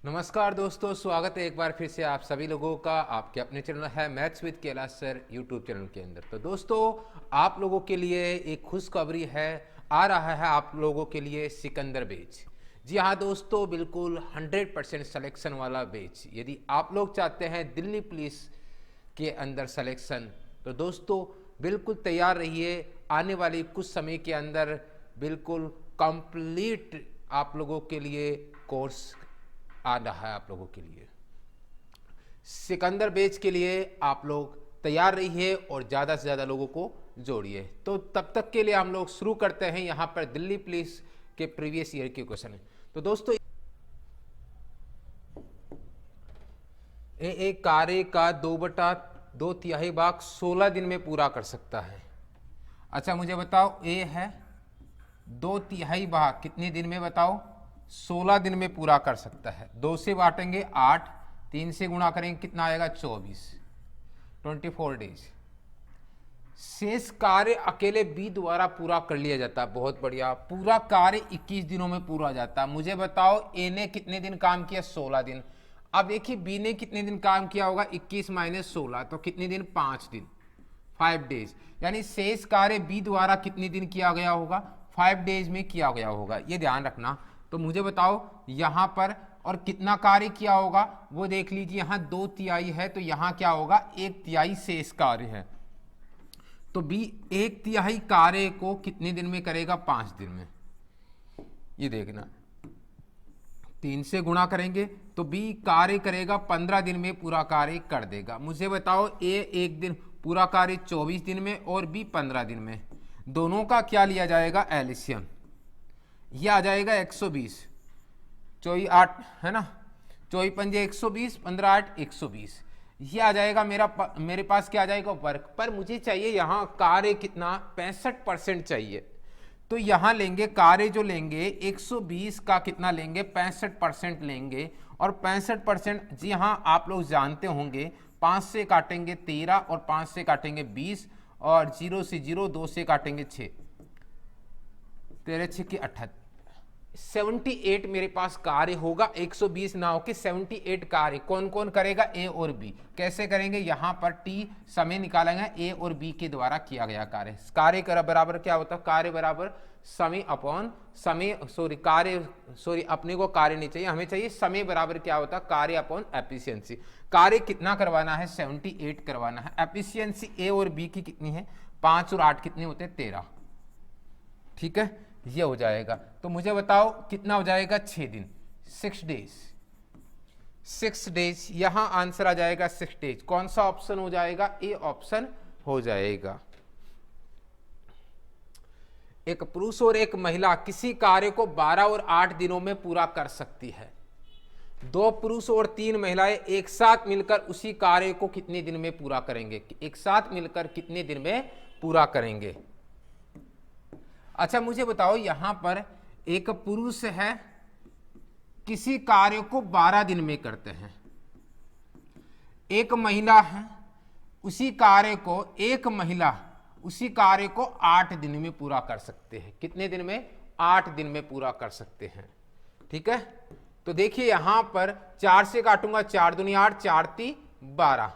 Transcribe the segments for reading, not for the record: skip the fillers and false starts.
नमस्कार दोस्तों, स्वागत है एक बार फिर से आप सभी लोगों का आपके अपने चैनल है maths with Kailash sir YouTube channel के अंदर। तो दोस्तों, आप लोगों के लिए एक खुशखबरी है। आ रहा है आप लोगों के लिए सिकंदर बैच। जी हाँ दोस्तों, बिल्कुल 100% सिलेक्शन वाला बैच। यदि आप लोग चाहते हैं दिल्ली पुलिस के अंदर सिलेक्शन, तो दोस्तों बिल्कुल तैयार रहिए। आने वाली कुछ समय के अंदर बिल्कुल कंप्लीट आप लोगों के लिए कोर्स आ रहा है। आप लोगों के लिए सिकंदर बैच के लिए आप लोग तैयार रहिए और ज़्यादा से ज़्यादा लोगों को जोड़िए। तो तब तक के लिए हम लोग शुरू करते हैं। यहाँ पर दिल्ली पुलिस के प्रीवियस ईयर के क्वेश्चन है। तो दोस्तों, एक कार्य का 2/2 भाग 16 दिन में पूरा कर सकता है। अच्छा मुझे बताओ, ए है 2/3 भाग कितने दिन में, बताओ? 16 दिन में पूरा कर सकता है। 2 से बांटेंगे 8, 3 से गुणा करेंगे कितना आएगा 24 डेज। शेष कार्य अकेले बी द्वारा पूरा कर लिया जाता है। बहुत बढ़िया, पूरा कार्य 21 दिनों में पूरा हो जाता है। मुझे बताओ, ए ने कितने दिन काम किया? 16 दिन। अब देखिए बी ने कितने दिन काम किया होगा? 21 - 16 तो कितने दिन? 5 दिन, 5 डेज। यानी शेष कार्य बी द्वारा कितने दिन किया गया होगा? 5 डेज में किया गया होगा, ये ध्यान रखना। तो मुझे बताओ यहां पर और कितना कार्य किया होगा वो देख लीजिए। यहां 2/3 है तो यहां क्या होगा? 1/3 शेष कार्य है। तो बी 1/3 कार्य को कितने दिन में करेगा? 5 दिन में। ये देखना, 3 से गुणा करेंगे तो बी कार्य करेगा 15 दिन में, पूरा कार्य कर देगा। मुझे बताओ, ए 1 दिन, पूरा कार्य 24 दिन में और बी 15 दिन में। दोनों का क्या लिया जाएगा? एलसीएम। ये आ जाएगा 120, 24 8 है ना, 24 पंजे 120, 15 8 120। ये आ जाएगा मेरे पास क्या आ जाएगा? वर्क। पर मुझे चाहिए यहाँ कार्य कितना? 65% चाहिए। तो यहाँ लेंगे कार्य जो लेंगे 120 का कितना लेंगे? 65% लेंगे। और 65% जी हाँ, आप लोग जानते होंगे 5 से काटेंगे 13 और 5 से काटेंगे 20 और 0 से 0, 2 से काटेंगे 6, 13 6 की 78, 78 मेरे पास कार्य होगा। 120 ना होके 78 कार्य कौन कौन करेगा? ए और बी। कैसे करेंगे? यहां पर टी समय निकालेंगे, ए और बी के द्वारा किया गया कार्य। कार्य का बराबर क्या होता है? कार्य बराबर समय अपॉन समय, अपने को कार्य नहीं चाहिए, हमें चाहिए समय बराबर क्या होता है? कार्य अपॉन एफिशिएंसी। कार्य कितना करवाना है? 78 करवाना है। एफिशिएंसी ए और बी की कितनी है? 5 और 8 कितने होते हैं? 13। ठीक है, ये हो जाएगा। तो मुझे बताओ कितना हो जाएगा? 6 दिन, 6 डेज। 6 डेज, यहां आंसर आ जाएगा 6 डेज। कौन सा ऑप्शन हो जाएगा? ए ऑप्शन हो जाएगा। एक पुरुष और एक महिला किसी कार्य को 12 और 8 दिनों में पूरा कर सकती है। 2 पुरुष और 3 महिलाएं एक साथ मिलकर उसी कार्य को कितने दिन में पूरा करेंगे? एक साथ मिलकर कितने दिन में पूरा करेंगे? अच्छा मुझे बताओ, यहां पर एक पुरुष है, किसी कार्य को 12 दिन में करते हैं। एक महिला है, उसी कार्य को एक महिला उसी कार्य को 8 दिन में पूरा कर सकते हैं। कितने दिन में? 8 दिन में पूरा कर सकते हैं। ठीक है, तो देखिए यहां पर 4 से काटूंगा, 4 दूनी 8, 4 × 12।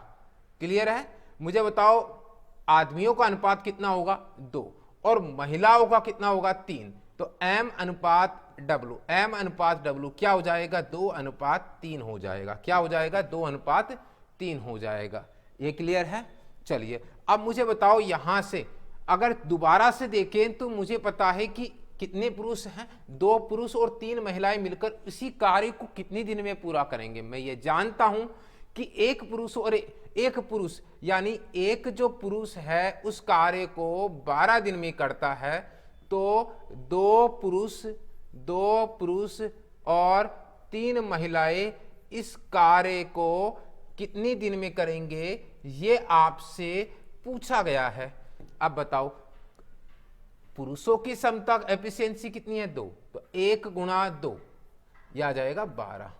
क्लियर है? मुझे बताओ आदमियों का अनुपात कितना होगा? 2 और महिलाओं का कितना होगा? 3। तो M अनुपात W, M अनुपात W क्या हो जाएगा? 2:3 हो जाएगा। क्या हो जाएगा? 2:3 हो जाएगा। ये क्लियर है? चलिए अब मुझे बताओ, यहां से अगर दोबारा से देखें तो मुझे पता है कि कितने पुरुष हैं? 2 पुरुष और 3 महिलाएं मिलकर उसी कार्य को कितने दिन में पूरा करेंगे। मैं ये जानता हूं कि एक पुरुष और एक पुरुष, यानी एक जो पुरुष है उस कार्य को 12 दिन में करता है, तो 2 पुरुष और 3 महिलाएं इस कार्य को कितने दिन में करेंगे, ये आपसे पूछा गया है। अब बताओ, पुरुषों की क्षमता एफिशिएंसी कितनी है? 2, तो 1 × 2 यह आ जाएगा 12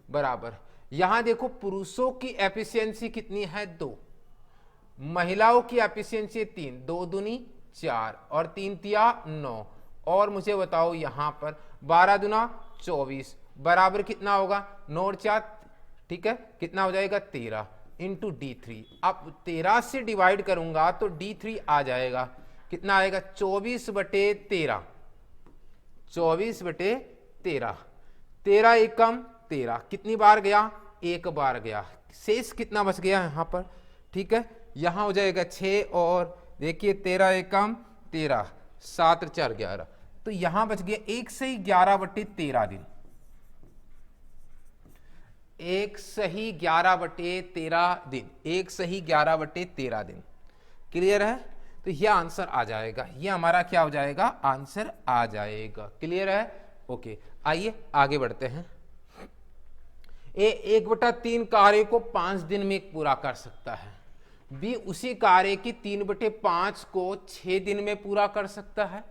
बराबर। यहां देखो पुरुषों की एफिशिएंसी कितनी है? 2, महिलाओं की एफिशिएंसी 3, 2 दूनी 4 और 3 तिया 9। और मुझे बताओ यहां पर 12 दूना 24 बराबर कितना होगा, 9 और 4, ठीक है, कितना हो जाएगा 13 इंटू D3। अब 13 से डिवाइड करूंगा तो D3 आ जाएगा, कितना आएगा 24/13, 24/13, 13 एकम 13, कितनी बार गया, एक बार गया, शेष कितना बच गया यहाँ पर, ठीक है, यहाँ हो जाएगा 6 और देखिए 13 एकम 13, 7 और 4 11, तो यहाँ बच गया 1 सही 11/13 दिन, 1 सही 11/13 दिन, 1 सही 11/13 दिन। क्लियर है, तो ये आंसर आ जाएगा, ये हमारा क्या हो जाएगा, आंसर आ जाएगा। क्लियर है, ओके। आइए आगे बढ़ते हैं। ए 1/3 कार्य को 5 दिन में पूरा कर सकता है, बी उसी कार्य की 3/5 को 6 दिन में पूरा कर सकता है,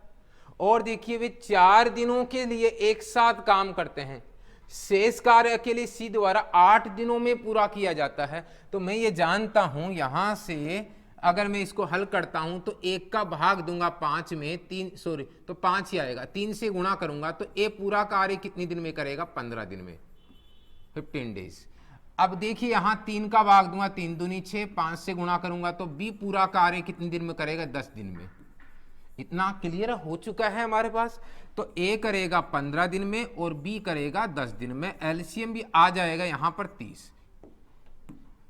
और देखिए वे 4 दिनों के लिए एक साथ काम करते हैं, शेष कार्य अकेले सी द्वारा 8 दिनों में पूरा किया जाता है। तो मैं ये जानता हूं यहां से अगर मैं इसको हल करता हूं तो 1 का भाग दूंगा 5 में, 3 सॉरी तो 5 ही आएगा, 3 से गुणा करूंगा तो ए पूरा कार्य कितनी दिन में करेगा, 15 दिन में, 15 डेज। अब देखिए यहां 3 का भाग दूंगा, 3 दूनी 6, 5 से गुणा करूंगा तो बी पूरा कार्य कितने दिन में करेगा, 10 दिन में। इतना क्लियर हो चुका है हमारे पास। तो ए करेगा 15 दिन में और बी करेगा 10 दिन में। एलसीएम भी आ जाएगा यहां पर 30,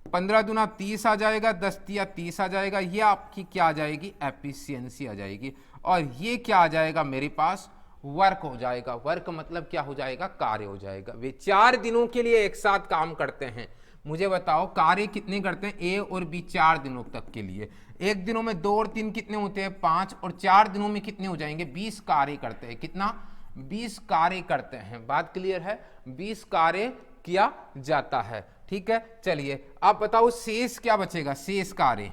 15 दूना 30 आ जाएगा, 10 तिया 30 आ जाएगा, ये आपकी क्या आ जाएगी, एफिशिएंसी आ जाएगी। और ये क्या आ जाएगा मेरे पास, वर्क हो जाएगा। वर्क मतलब क्या हो जाएगा, कार्य हो जाएगा। वे 4 दिनों के लिए एक साथ काम करते हैं। मुझे बताओ कार्य कितने करते हैं, ए और बी 4 दिनों तक के लिए। एक दिनों में 2 और 3 कितने होते हैं, 5, और 4 दिनों में कितने हो जाएंगे, 20 कार्य करते हैं। कितना, 20 कार्य करते हैं। बात क्लियर है, 20 कार्य किया जाता है। ठीक है, चलिए आप बताओ शेष क्या बचेगा, शेष कार्य,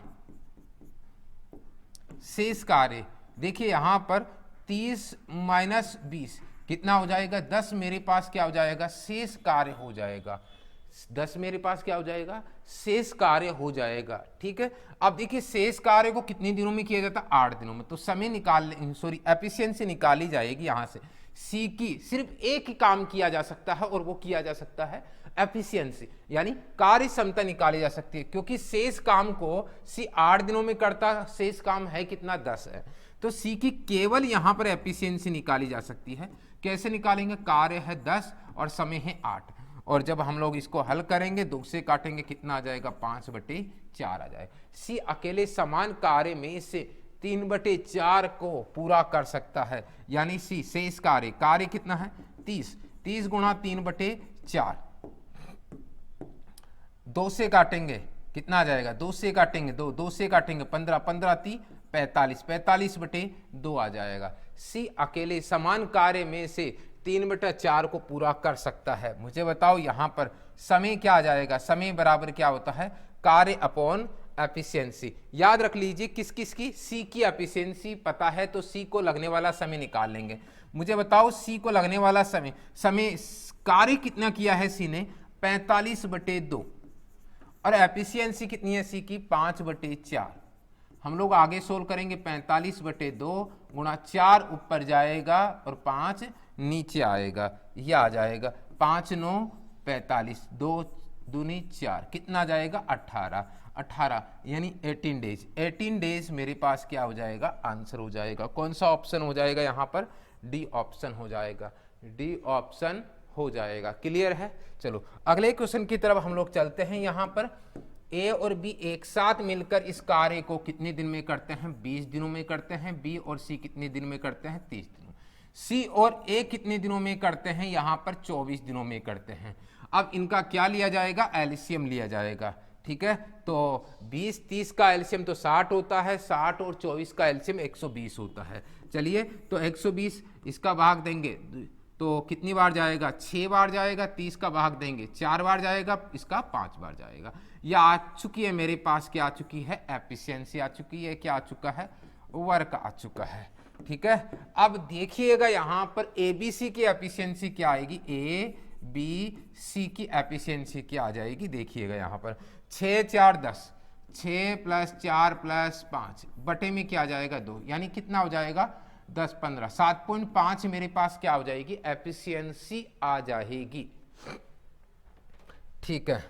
शेष कार्य देखिए यहां पर 30 माइनस 20 कितना हो जाएगा, 10 मेरे पास क्या हो जाएगा, शेष कार्य हो जाएगा। 10 मेरे पास क्या हो जाएगा, शेष कार्य हो जाएगा। ठीक है, अब देखिए शेष कार्य को कितने दिनों में किया जाता है, 8 दिनों में। तो समय निकाल, सॉरी एफिशिएंसी निकाली जाएगी यहां से। सी की सिर्फ एक ही काम किया जा सकता है और वो किया जा सकता है एफिशिएंसी, यानी कार्य क्षमता निकाली जा सकती है, क्योंकि शेष काम को सी 8 दिनों में करता, शेष काम है कितना, 10 है। तो सी की केवल यहां पर एफिशिएंसी निकाली जा सकती है। कैसे निकालेंगे, कार्य है 10 और समय है 8, और जब हम लोग इसको हल करेंगे 2 से काटेंगे कितना आ जाएगा, 5/4 आ जाएगा। सी अकेले समान कार्य में से 3/4 को पूरा कर सकता है, यानी सी शेष कार्य, कार्य कितना है 30, 30 गुणा 3/4, 2 से काटेंगे कितना आ जाएगा, 2 से काटेंगे 2, 2 से काटेंगे 15, 15 × 45, 45/2 आ जाएगा। सी अकेले समान कार्य में से 3/4 को पूरा कर सकता है। मुझे बताओ यहां पर समय क्या आ जाएगा, समय बराबर क्या होता है, कार्य अपॉन एफिशिएंसी। याद रख लीजिए किस किस की, सी की एफिशिएंसी पता है तो सी को लगने वाला समय निकाल लेंगे। मुझे बताओ सी को लगने वाला समय, समय कार्य कितना किया है सी ने, 45/2, और एफिशिएंसी कितनी है सी की, 5/4। हम लोग आगे सोल्व करेंगे, 45/2 गुणा 4 ऊपर जाएगा और 5 नीचे आएगा, ये आ जाएगा 5 9 45, 2 दूनी 4, कितना आ जाएगा 18, 18 यानी 18 डेज। 18 डेज मेरे पास क्या हो जाएगा, आंसर हो जाएगा। कौन सा ऑप्शन हो जाएगा यहाँ पर, डी ऑप्शन हो जाएगा, डी ऑप्शन हो जाएगा। क्लियर है, चलो अगले क्वेश्चन की तरफ हम लोग चलते हैं। यहाँ पर ए और बी एक साथ मिलकर इस कार्य को कितने दिन में करते हैं, 20 दिनों में करते हैं। बी और सी कितने दिन में करते हैं, 30 दिनों। सी और ए कितने दिनों में करते हैं, यहाँ पर 24 दिनों में करते हैं। अब इनका क्या लिया जाएगा, एलसीएम लिया जाएगा। ठीक है, तो 20 30 का एलसीएम तो 60 होता है, 60 और 24 का एलसीएम 120 होता है। चलिए तो 120 इसका भाग देंगे तो कितनी बार जाएगा, 6 बार जाएगा। 30 का भाग देंगे 4 बार जाएगा, इसका 5 बार जाएगा। यह आ चुकी है मेरे पास, क्या आ चुकी है, एफिशिएंसी आ चुकी है, क्या आ चुका है, वर्क आ चुका है। ठीक है, अब देखिएगा यहाँ पर ए बी सी की एफिशिएंसी क्या आएगी, ए बी सी की एफिशिएंसी क्या आ जाएगी, देखिएगा यहाँ पर 6 4 10, 6 + 4 + 5 बटे में क्या आ जाएगा 2, यानी कितना हो जाएगा, 10 15 7.5 मेरे पास क्या हो जाएगी, एफिशिएंसी आ जाएगी। ठीक है,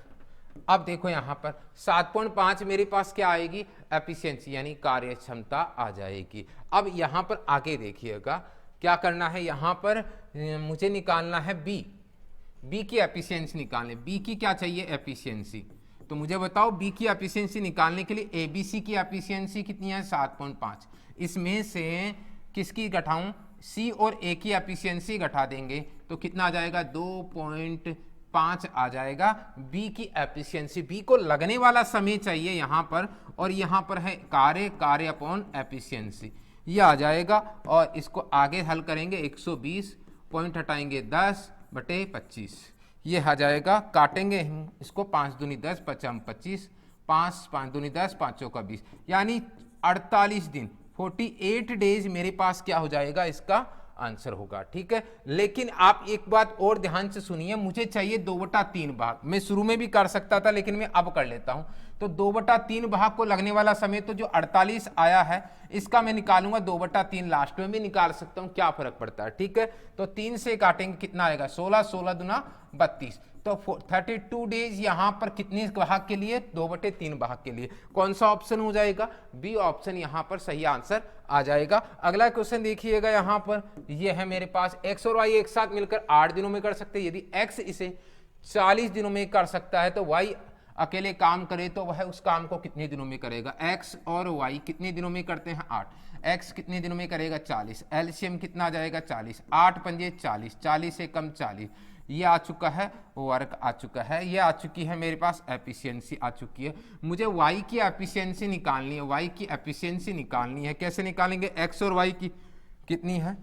अब देखो यहां पर 7.5 मेरे पास क्या आएगी, एफिशिएंसी यानी कार्य क्षमता आ जाएगी। अब यहां पर आगे देखिएगा क्या करना है, यहां पर मुझे निकालना है बी की एफिशिएंसी निकालने। बी की क्या चाहिए, एफिशिएंसी। तो मुझे बताओ बी की एफिशिएंसी निकालने के लिए एबीसी की एफिशिएंसी कितनी है, 7.5। इसमें से किसकी घटाऊं, सी और ए की एफिशिएंसी घटा देंगे तो कितना आ जाएगा, 2.5 आ जाएगा बी की एफिशिएंसी। बी को लगने वाला समय चाहिए यहां पर, और यहां पर है कार्य अपॉन एफिशिएंसी, ये आ जाएगा। और इसको आगे हल करेंगे, 120 पॉइंट हटाएंगे 10/25, ये आ जाएगा। काटेंगे इसको, 5 दूनी 10, 5 25, 5 दूनी 10, 5 चौका 20, यानी 48 दिन 48 डेज मेरे पास क्या हो जाएगा, इसका आंसर होगा। ठीक है, लेकिन आप एक बात और ध्यान से सुनिए, मुझे चाहिए 2/3 भाग। मैं शुरू में भी कर सकता था लेकिन मैं अब कर लेता हूं। तो 2/3 भाग को लगने वाला समय तो जो 48 आया है इसका मैं निकालूंगा 2/3, लास्ट में भी निकाल सकता हूं, क्या फर्क पड़ता है। ठीक है, तो 3 से काटेंगे कितना आएगा, 16, 16 दूना 32, तो 32 डेज यहां पर कितने भाग के लिए, 2/3 भाग के लिए। कौन सा ऑप्शन हो जाएगा, बी ऑप्शन यहां पर सही आंसर आ जाएगा। अगला क्वेश्चन देखिएगा, यहां पर ये है मेरे पास एक्स और वाई एक साथ मिलकर 8 दिनों में कर सकते हैं। यदि एक्स इसे 40 दिनों में कर सकता है तो वाई अकेले काम करे तो वह उस काम को कितने दिनों में करेगा। एक्स और वाई कितने दिनों में करते हैं, 8। एक्स कितने दिनों में करेगा, 40। एलसीएम कितना आ जाएगा, 40। 8 पंजे 40, 40 से कम 40, ये आ चुका है, वर्क आ चुका है, ये आ चुकी है मेरे पास एफिशिएंसी आ चुकी है। मुझे वाई की एफिशिएंसी निकालनी है, वाई की एफिशिएंसी निकालनी है। कैसे निकालेंगे, एक्स और वाई की कितनी है,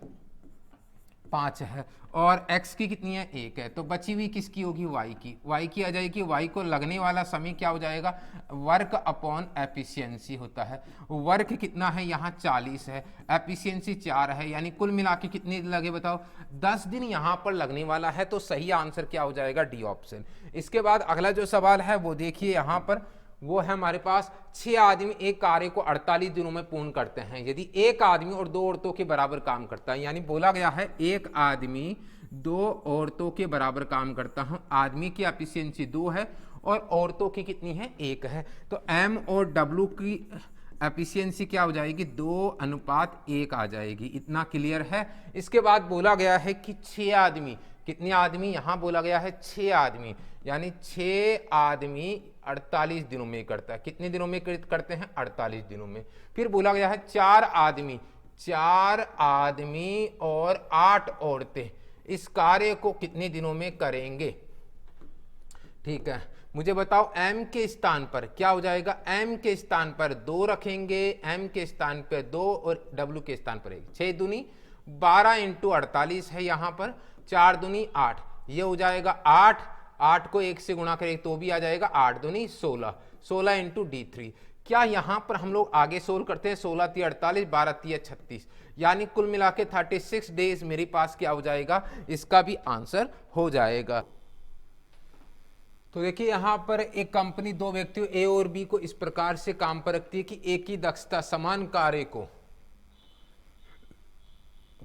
5 है, और x की कितनी है, 1 है, तो बची हुई किसकी होगी, y की। y की आ जाएगी, y को लगने वाला समय क्या हो जाएगा, वर्क अपॉन एफिशिएंसी होता है। वर्क कितना है यहाँ, 40 है, एफिशिएंसी 4 है, यानी कुल मिला के कितने दिन लगे बताओ, 10 दिन यहाँ पर लगने वाला है। तो सही आंसर क्या हो जाएगा, डी ऑप्शन। इसके बाद अगला जो सवाल है वो देखिए यहाँ पर, वो है हमारे पास 6 आदमी एक कार्य को 48 दिनों में पूर्ण करते हैं। यदि एक आदमी और 2 औरतों के बराबर काम करता है, यानी बोला गया है एक आदमी 2 औरतों के बराबर काम करता हूं। आदमी की एफिशिएंसी 2 है और औरतों की कितनी है, 1 है। तो एम और डब्ल्यू की एफिशिएंसी क्या हो जाएगी, 2:1 आ जाएगी। इतना क्लियर है। इसके बाद बोला गया है कि 6 आदमी, कितने आदमी, यहां बोला गया है 6 आदमी, यानी 6 आदमी 48 दिनों में करता है। कितने दिनों में करते हैं, 48 दिनों में। फिर बोला गया है 4 आदमी, 4 आदमी और 8 औरतें इस कार्य को कितने दिनों में करेंगे। ठीक है, मुझे बताओ m के स्थान पर क्या हो जाएगा, m के स्थान पर 2 रखेंगे, m के स्थान पर 2 और w के स्थान पर 1। 6 दूनी 12 इंटू 48 है यहाँ पर, 4 दूनी 8, ये हो जाएगा 8। 8 को 1 से गुणा करें तो भी आ जाएगा 8 दूनी 16, 16 इंटू D3। क्या यहाँ पर हम लोग आगे सोल्व करते हैं, 16 × 48, 12 × 36, यानी कुल मिला के 36 डेज मेरे पास क्या हो जाएगा, इसका भी आंसर हो जाएगा। तो देखिए यहाँ पर एक कंपनी 2 व्यक्तियों ए और बी को इस प्रकार से काम पर रखती है कि एक ही दक्षता समान कार्य को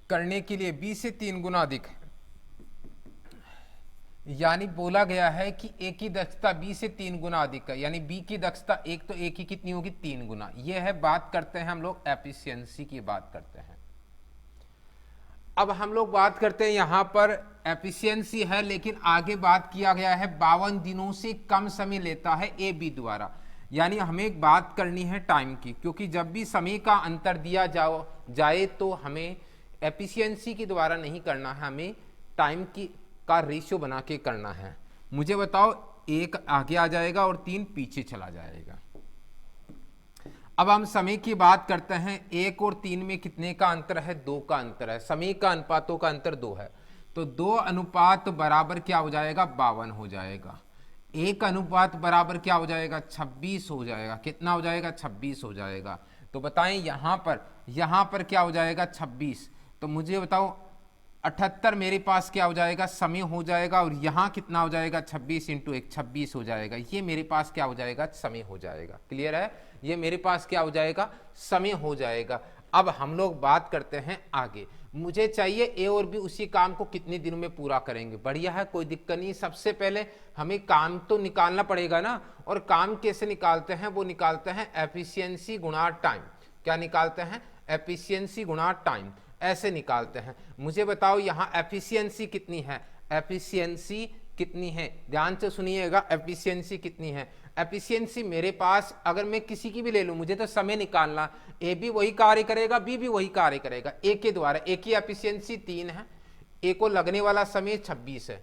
करने के लिए बी से 3 गुना अधिक, यानी बोला गया है कि ए की दक्षता बी से 3 गुना अधिक है, यानी बी की दक्षता एक, तो ए की कितनी होगी, 3 गुना। यह है, बात करते हैं हम लोग एफिशिएंसी की बात करते हैं। अब हम लोग बात करते हैं यहां पर एफिशिएंसी है, लेकिन आगे बात किया गया है 52 दिनों से कम समय लेता है ए बी द्वारा, यानी हमें एक बात करनी है टाइम की, क्योंकि जब भी समय का अंतर दिया जाए तो हमें एफिशिएंसी के द्वारा नहीं करना है, हमें टाइम की का रेशियो बना के करना है। मुझे बताओ, 1 आगे आ जाएगा और 3 पीछे चला जाएगा। अब हम समय की बात करते हैं। 1 और 3 में कितने का अंतर है, 2 का अंतर है। समय का अनुपातों का अंतर 2 है, तो 2 अनुपात बराबर क्या हो जाएगा, 52 हो जाएगा। 1 अनुपात बराबर क्या हो जाएगा, 26 हो जाएगा। कितना हो जाएगा, 26 हो जाएगा। तो बताएं यहां पर क्या हो जाएगा, 26। तो मुझे बताओ 78 मेरे पास क्या हो जाएगा, समय हो जाएगा, और यहाँ कितना हो जाएगा, 26 इंटू 1, 26 हो जाएगा। ये मेरे पास क्या हो जाएगा, समय हो जाएगा। क्लियर है, ये मेरे पास क्या हो जाएगा, समय हो जाएगा। अब हम लोग बात करते हैं आगे। मुझे चाहिए ए और बी उसी काम को कितने दिनों में पूरा करेंगे। बढ़िया है, कोई दिक्कत नहीं। सबसे पहले हमें काम तो निकालना पड़ेगा ना, और काम कैसे निकालते हैं, वो निकालते हैं एफिशिएंसी गुणा टाइम। क्या निकालते हैं? एफिशिएंसी गुणा टाइम, ऐसे निकालते हैं। मुझे बताओ यहाँ एफिशिएंसी कितनी है, एफिशिएंसी कितनी है, ध्यान से सुनिएगा, एफिशिएंसी कितनी है। एफिशिएंसी मेरे पास अगर मैं किसी की भी ले लूं, मुझे तो समय निकालना, ए भी वही कार्य करेगा, बी भी वही कार्य करेगा, ए के द्वारा। ए की एफिशिएंसी 3 है, ए को लगने वाला समय 26 है,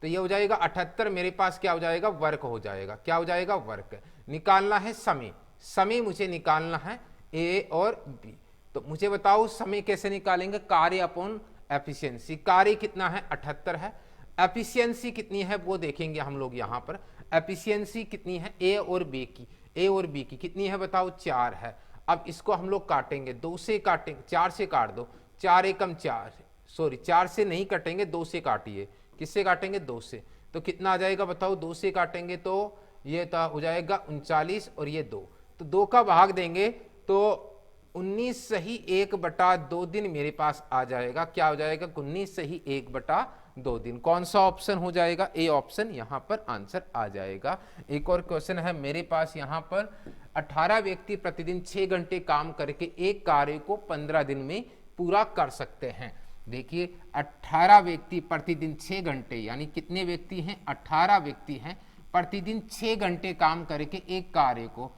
तो ये हो जाएगा 78। मेरे पास क्या हो जाएगा? वर्क हो जाएगा। क्या हो जाएगा? वर्क। निकालना है समय, समय मुझे निकालना है ए और बी। तो मुझे बताओ समय कैसे निकालेंगे? कार्य अपॉन एफिशिएंसी। कार्य कितना है? 78 है। एफिशिएंसी कितनी है वो देखेंगे हम लोग यहाँ पर। एफिशिएंसी कितनी है ए और बी की? ए और बी की कितनी है बताओ? 4 है। अब इसको हम लोग काटेंगे, 2 से काटेंगे, 4 से काट दो, 4 एकम 4, सॉरी 4 से नहीं कटेंगे, 2 से काटिए। किससे काटेंगे? 2 से। तो कितना आ जाएगा बताओ? 2 से काटेंगे तो ये हो जाएगा 39 और ये 2, तो 2 का भाग देंगे तो 19 सही 1/2 दिन मेरे पास आ जाएगा। क्या हो जाएगा? 19 सही 1/2 दिन। कौन सा ऑप्शन हो जाएगा? ए ऑप्शन यहाँ पर आंसर आ जाएगा। एक और क्वेश्चन है मेरे पास यहाँ पर, 18 व्यक्ति प्रतिदिन 6 घंटे काम करके एक कार्य को 15 दिन में पूरा कर सकते हैं। देखिए 18 व्यक्ति प्रतिदिन 6 घंटे, यानी कितने व्यक्ति हैं? 18 व्यक्ति हैं, प्रतिदिन 6 घंटे काम करके एक कार्य को,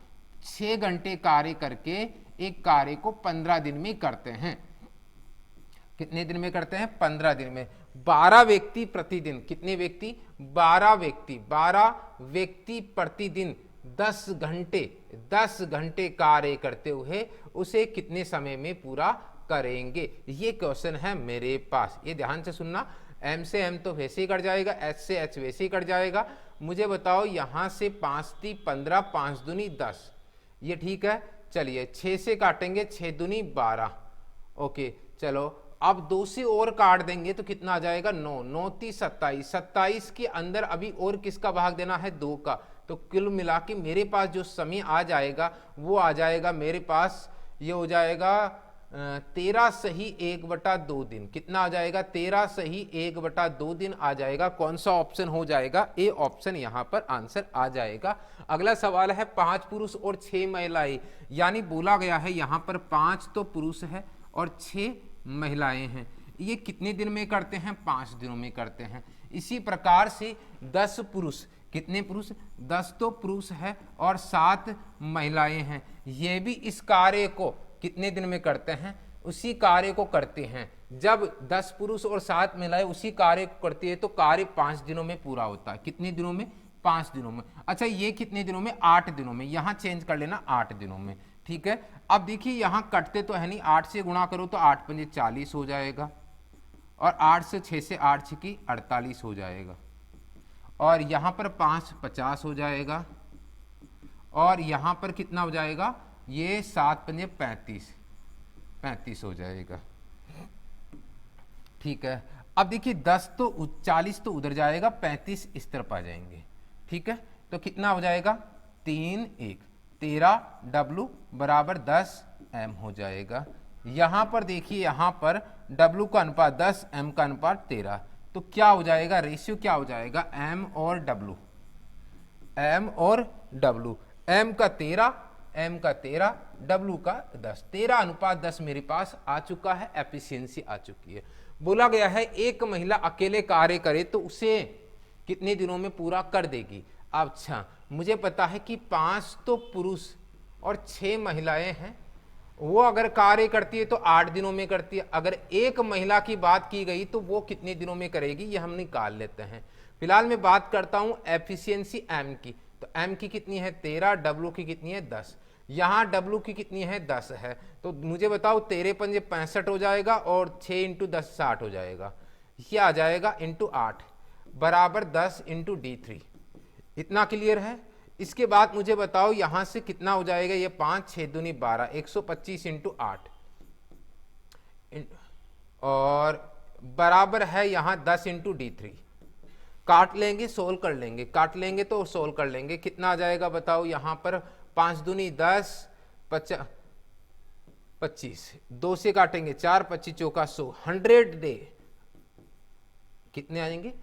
6 घंटे कार्य करके एक कार्य को 15 दिन में करते हैं। कितने दिन में करते हैं? 15 दिन में। 12 व्यक्ति प्रतिदिन, कितने व्यक्ति? 12 व्यक्ति, 12 व्यक्ति प्रतिदिन 10 घंटे कार्य करते हुए उसे कितने समय में पूरा करेंगे? ये क्वेश्चन है मेरे पास। ये ध्यान से सुनना, एम से एम तो वैसे ही कट जाएगा, एच से एच वैसे ही कट जाएगा। मुझे बताओ यहाँ से 5 × 3 = 15, 5 दूनी 10, ये ठीक है। चलिए 6 से काटेंगे, 6 दूनी 12, ओके। चलो अब 2 से और काट देंगे तो कितना आ जाएगा? 9, 9 × 3 = 27, 27 के अंदर अभी और किसका भाग देना है? 2 का। तो कुल मिला के मेरे पास जो समय आ जाएगा वो आ जाएगा मेरे पास, ये हो जाएगा 13 सही 1/2 दिन। कितना आ जाएगा? 13 सही 1/2 दिन आ जाएगा। कौन सा ऑप्शन हो जाएगा? ए ऑप्शन यहाँ पर आंसर आ जाएगा। अगला सवाल है 5 पुरुष और 6 महिलाएं, यानी बोला गया है यहाँ पर 5 तो पुरुष है और 6 महिलाएं हैं। ये कितने दिन में करते हैं? 5 दिनों में करते हैं। इसी प्रकार से 10 पुरुष, कितने पुरुष? 10 तो पुरुष है और 7 महिलाएं हैं, ये भी इस कार्य को कितने दिन में करते हैं? उसी कार्य को करते हैं। जब 10 पुरुष और 7 महिलाएं उसी कार्य को करती है तो कार्य 5 दिनों में पूरा होता है। कितने दिनों में? 5 दिनों में। अच्छा ये कितने दिनों में? 8 दिनों में। यहाँ चेंज कर लेना, 8 दिनों में, ठीक है। अब देखिए यहाँ कटते तो है नहीं, 8 से गुणा करो तो 8 × 5 = 40 हो जाएगा, और 8 से 6 से 8 × 6 = 48 हो जाएगा, और यहाँ पर 5 × 50 हो जाएगा, और यहाँ पर कितना हो जाएगा? ये 7 × 5 = 35 हो जाएगा, ठीक है। अब देखिए 10 तो 40 तो उधर जाएगा, 35 इस तरफ आ जाएंगे, ठीक है। तो कितना हो जाएगा? 3 1 13 W = 10 M हो जाएगा। यहाँ पर देखिए, यहाँ पर W का अनुपात 10, M का अनुपात 13, तो क्या हो जाएगा? रेशियो क्या हो जाएगा? M और W, M और W, M का 13, M का 13, W का 10, 13:10 मेरे पास आ चुका है, एफिशिएंसी आ चुकी है। बोला गया है एक महिला अकेले कार्य करे तो उसे कितने दिनों में पूरा कर देगी? अच्छा मुझे पता है कि 5 तो पुरुष और 6 महिलाएं हैं, वो अगर कार्य करती है तो 8 दिनों में करती है। अगर एक महिला की बात की गई तो वो कितने दिनों में करेगी, ये हम निकाल लेते हैं। फिलहाल मैं बात करता हूं एफिशिएंसी एम की, तो एम की कितनी है? 13, डब्ल्यू की कितनी है? 10। यहाँ डब्ल्यू की कितनी है? 10 है। तो मुझे बताओ 13 × 5 = 65 हो जाएगा, और 6 × 10 = 60 हो जाएगा। ये आ जाएगा × 8 बराबर 10 × D3। इतना क्लियर है? इसके बाद मुझे बताओ यहां से कितना हो जाएगा? ये 5 6 दूनी 12, 125 × 8, और बराबर है यहां 10 × D3। काट लेंगे, सोल्व कर लेंगे, काट लेंगे तो सोल्व कर लेंगे। कितना आ जाएगा बताओ? यहां पर 5 दूनी 10, 50, 25, 2 से काटेंगे 4, 25 चौका 100, 100 डे कितने आएंगे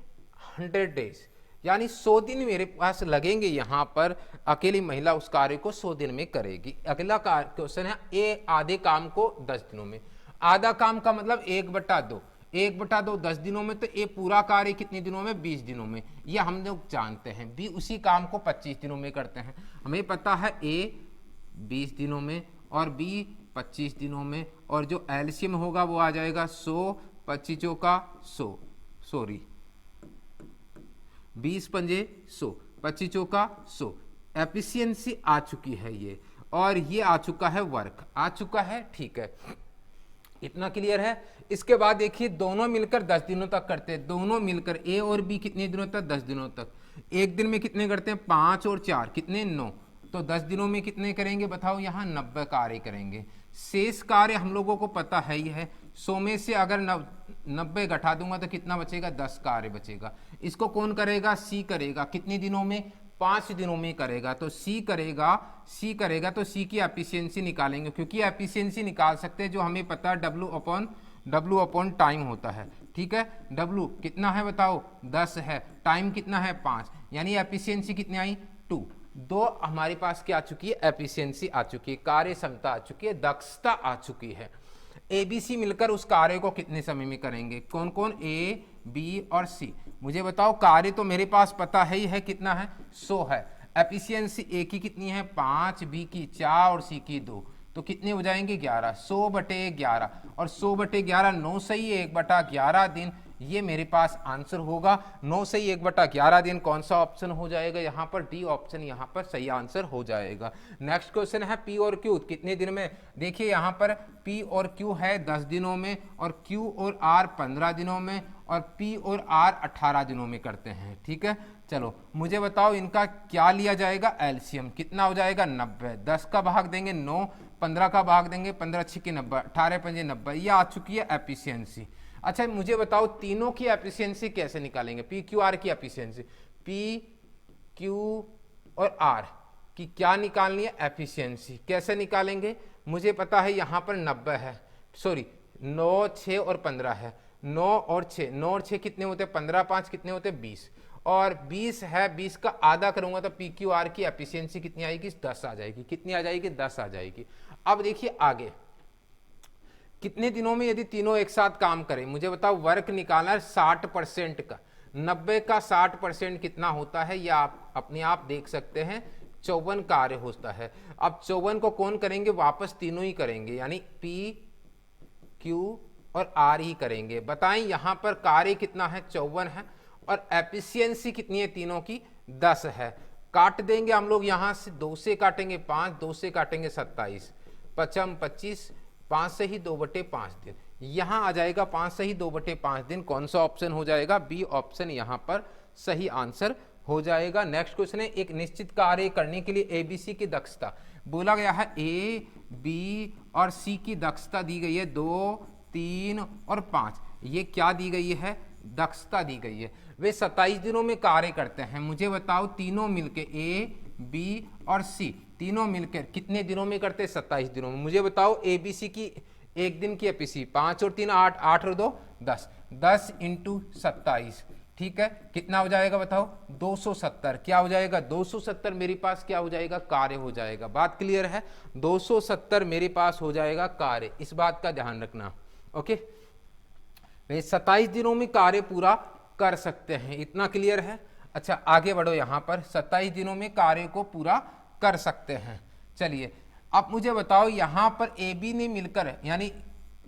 100 डेज, यानी 100 दिन मेरे पास लगेंगे यहाँ पर। अकेली महिला उस कार्य को 100 दिन में करेगी। अगला क्वेश्चन है ए आधे काम को 10 दिनों में। आधा काम का मतलब 1/2, 1/2 10 दिनों में, तो ए पूरा कार्य कितने दिनों में 20 दिनों में। ये हम लोग जानते हैं। बी उसी काम को 25 दिनों में करते हैं। हमें पता है ए 20 दिनों में और बी 25 दिनों में, और जो एलसीएम होगा वो आ जाएगा 100, 25 चौका 100, सॉरी 20 पंजे 100, 25 चौका 100। एफिशिएंसी आ चुकी है ये, और ये आ चुका है वर्क, आ चुका है, ठीक है, इतना क्लियर है। इसके बाद देखिए दोनों मिलकर 10 दिनों तक करते हैं। दोनों मिलकर ए और बी कितने दिनों तक 10 दिनों तक। एक दिन में कितने करते हैं 5 और 4 कितने 9, तो 10 दिनों में कितने करेंगे बताओ, यहाँ 90 कार्य करेंगे। शेष कार्य हम लोगों को पता है ही है, 100 में से अगर 90 घटा दूंगा तो कितना बचेगा 10 कार्य बचेगा। इसको कौन करेगा सी करेगा, कितने दिनों में 5 दिनों में करेगा। तो सी करेगा तो सी की एफिशिएंसी निकालेंगे, क्योंकि एफिशिएंसी निकाल सकते हैं जो हमें पता है डब्ल्यू अपॉन टाइम होता है, ठीक है। डब्ल्यू कितना है बताओ 10 है, टाइम कितना है 5, यानी एफिशिएंसी कितनी आई 2। दो हमारे पास क्या आ चुकी है एफिशिएंसी आ चुकी है, कार्य क्षमता आ चुकी है, दक्षता आ चुकी है। ए बी सी मिलकर उस कार्य को कितने समय में करेंगे, कौन कौन ए बी और सी। मुझे बताओ कार्य तो मेरे पास पता है ही है कितना है 100 है। एफिशिएंसी ए की कितनी है 5, बी की 4 और सी की 2, तो कितने हो जाएंगे 11। 100/11 और 100/11 9 सही 1/11 दिन, ये मेरे पास आंसर होगा। 9 सही 1/11 दिन कौन सा ऑप्शन हो जाएगा यहाँ पर, डी ऑप्शन यहाँ पर सही आंसर हो जाएगा। नेक्स्ट क्वेश्चन है पी और क्यू कितने दिन में। देखिए यहाँ पर पी और क्यू है 10 दिनों में, और क्यू और आर 15 दिनों में, और पी और आर 18 दिनों में करते हैं, ठीक है। चलो मुझे बताओ इनका क्या लिया जाएगा एलसीएम, कितना हो जाएगा 90। 10 का भाग देंगे 9, 15 का भाग देंगे 15 6 के 90, 18 पंजे 90, ये आ चुकी है एफिशिएंसी। अच्छा मुझे बताओ तीनों की एफिशिएंसी कैसे निकालेंगे, पी क्यू आर की एफिशिएंसी, पी क्यू और आर की क्या निकालनी है एफिशिएंसी, कैसे निकालेंगे। मुझे पता है यहाँ पर 90 है, सॉरी 9 6 और 15 है, 9 और 6 कितने होते हैं 15 5 कितने होते हैं 20, और 20 है, 20 का आधा करूंगा तो पी क्यू आर की एफिशिएंसी कितनी आएगी 10 आ जाएगी। कितनी आ जाएगी 10 आ जाएगी। अब देखिए आगे कितने दिनों में यदि तीनों एक साथ काम करें। मुझे बताओ वर्क निकालना है 60% का, 90 का 60% कितना होता है, या आप अपने आप देख सकते हैं 54 कार्य होता है। अब 54 को कौन करेंगे, वापस तीनों ही करेंगे, यानी पी क्यू और आर ही करेंगे। बताएं यहाँ पर कार्य कितना है 54 है, और एफिशिएंसी कितनी है तीनों की 10 है। काट देंगे हम लोग, यहाँ से 2 से काटेंगे 5, 2 से काटेंगे 27, 5 25, 5 से ही 2/5 दिन, यहाँ आ जाएगा 5 से ही 2/5 दिन। कौन सा ऑप्शन हो जाएगा, बी ऑप्शन यहाँ पर सही आंसर हो जाएगा। नेक्स्ट क्वेश्चन है एक निश्चित कार्य करने के लिए ए बी सी की दक्षता बोला गया है। ए बी और सी की दक्षता दी गई है 2 3 और 5, ये क्या दी गई है दक्षता दी गई है। वे 27 दिनों में कार्य करते हैं। मुझे बताओ तीनों मिलके ए बी और सी तीनों मिलकर कितने दिनों में करते हैं 27 दिनों में। मुझे बताओ ए बी सी की एक दिन की एफिशिएंसी 5 और 3 8, 8 और 2 10, 10 × 27, ठीक है, कितना हो जाएगा बताओ 270। क्या हो जाएगा 270 मेरे पास क्या हो जाएगा कार्य हो जाएगा। बात क्लियर है, 270 मेरे पास हो जाएगा कार्य, इस बात का ध्यान रखना। ओके 27 दिनों में कार्य पूरा कर सकते हैं, इतना क्लियर है। अच्छा आगे बढ़ो, यहाँ पर 27 दिनों में कार्य को पूरा कर सकते हैं। चलिए अब मुझे बताओ यहाँ पर ए बी ने मिलकर, यानी